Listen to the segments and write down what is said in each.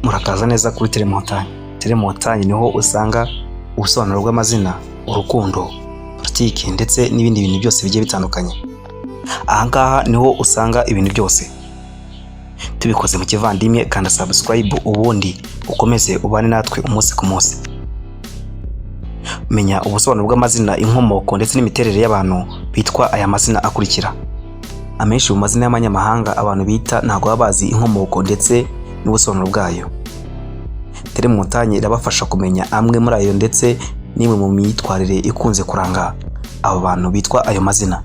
Murakaza neza kuri telemontanye niho usanga ubusobanuro bw'amazina, urukundo, politiki ndetse n'ibindi bintu byose bigiye bitandukanye. Ahangaha niho usanga ibintu byose. Tubikoze mu kivandimwe, kanda subscribe ubundi ukomeze ubane natwe umunsi ku munsi. Menya ubusobanuro bw'amazina, inkomoko ndetse n'imiterere y'abantu bitwa aya mazina akurikira. Amenshi mu mazina y'amanyamahanga abantu bita ntago baba bazi inkomoko ndetse n'ubusobanuro bwayo. Telemontanye irabafasha kumenya amwe muri ayo ndetse n'imwe mu myitwarire ikunze kuranga abo bantu bitwa ayo mazina.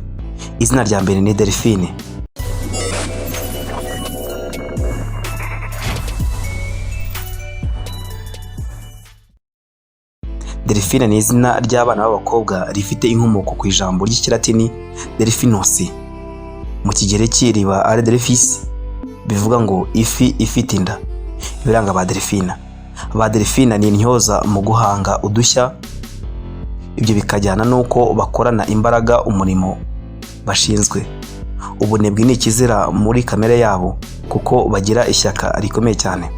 Izina rya mbere ni DELPHINE. DELPHINE ni izina ry'abana b'abakobwa rifite inkomoko ku ijambo ry'ikilatini delphinos. Mu kigereki riba ari delphis, bivuga ngo ifi ifite inda. Ibiranga ba DELPHINE. Ba DELPHINE ni intyoza mu guhanga udushya. Ibyo bikajyana nuko bakorana imbaraga umurimo bashinzwe. Ubunebwe ni ikizira muri kamere yabo kuko bagira ishyaka rikomeye cyane.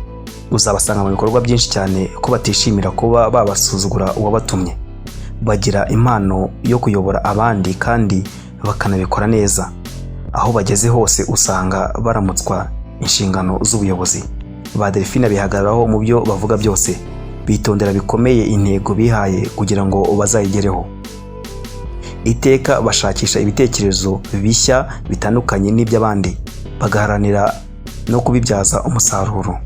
Uzabasanga mu bikorwa byinshi cyane ko batishimira kuba babasuzugura uwabatumye. Bagira impano yo kuyobora abandi kandi bakanabikora neza. Aho bageze hose usanga baramutswa inshingano z'ubuyobozi. Ba DELPHINE bihagararaho mu byo bavuga byose. Bitondera bikomeye intego bihaye kugira ngo bazayigereho. Iteka bashakisha ibitekerezo bishya bitandukanye n'iby'abandi, bagaharanira no kubibyaza umusaruro.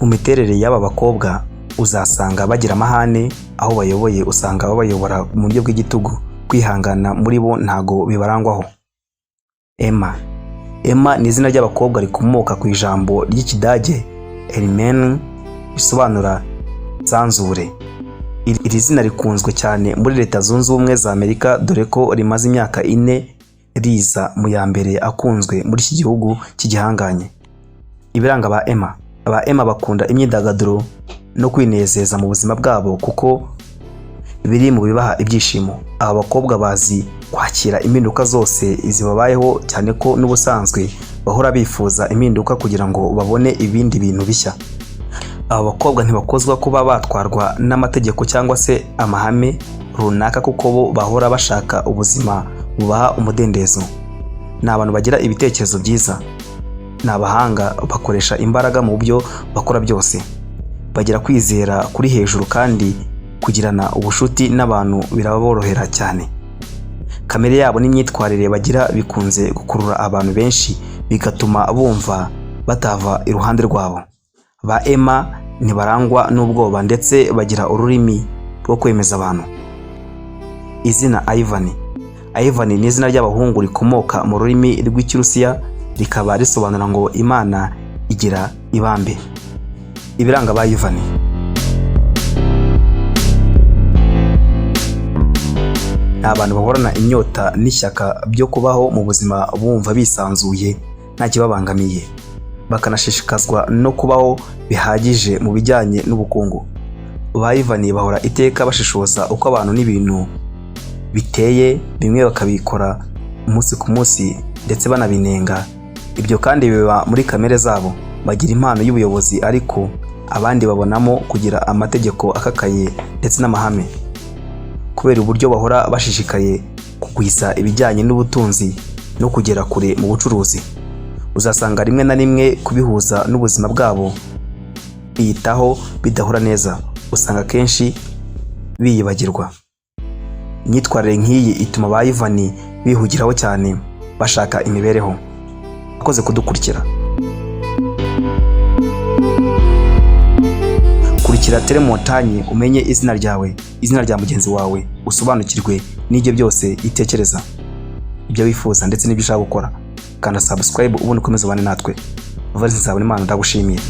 Mu miterere y'aba bakobwa uzasanga bagira amahane. Aho bayoboye usanga babayobora mu buryo bw'igitugu. Kwihangana muri bo ntago bibarangwaho. Emma ni izina ry'abakobwa rikomoka ku ijambo ry'ikidage Elmen, bisobanura nsanzure. Iri zina rikunzwe cyane muri Leta Zunze Ubumwe za Amerika dore ko rimaze imyaka 4 riza mu ya mbere akunzwe muri iki gihugu cy'igihanganye. Ibiranga ba Emma bakunda imyidagaduro no kwinezeza mu buzima bwabo kuko biri mu bibaha ibyishimo. Aba bakobwa bazi kwakira impinduka zose zibabayeho cyane ko n'ubusanzwe bahora bifuza impinduka kugira ngo babone ibindi bintu bishya. Aba bakobwa ntibakozwa kuba batwarwa n'amategeko cyangwa se amahame runaka kuko bo bahora bashaka ubuzima bubaha umudendezo. Ni abantu bagira ibitekerezo byiza. Ni abahanga, bakoresha imbaraga mu byo bakora byose. Bagira kwizera kuri hejuru kandi kugirana ubushuti n'abantu biraborohera cyane. Kamere yabo n'imyitwarire bagira bikunze gukurura abantu benshi bigatuma bumva batava iruhande rwabo. Ba Emma ntibarangwa n'ubwoba ndetse bagira ururimi rwo kwemeza abantu. Izina Ivan ni izina ry'abahungu rikomoka mu rurimi rw'Ikirusiya rikaba risobanura ngo Imana igira ibambe. Ibiranga ba Ivan. Ni abantu bahorana inyota n'ishyaka byo kubaho mu buzima bumva bisanzuye nta kibabangamiye. Bakanashishikazwa no kubaho bihagije mu bijyanye n'ubukungu. Ba Ivan bahora iteka bashishoza uko abantu n'ibintu biteye, bimwe bakabikora umunsi ku munsi ndetse banabinenga. Ibyo kandi biba muri kamere zabo. Bagira impano y'ubuyobozi ariko abandi babonamo kugira amategeko akakaye ndetse n'amahame. Kubera uburyo bahora bashishikaye kugwiza ibijyanye n'ubutunzi no kugera kure mu bucuruzi, uzasanga rimwe na rimwe kubihuza n'ubuzima bwabo biyitaho bidahura neza. Usanga kenshi biyibagirwa. Imyitwarire nk'iyi ituma ba Ivan bihugiraho cyane bashaka imibereho. Akoze kudukurikira. Kurikira telemontanye umenye izina ryawe, izina rya mugenzi wawe, usobanukirwe n'ibyo byose itekereza, ibyo wifuza ndetse n'ibyo ushaka gukora. Kanda subscribe ubundi ukomeze ubane natwe. Valens Nzabonimana ndagushimiye.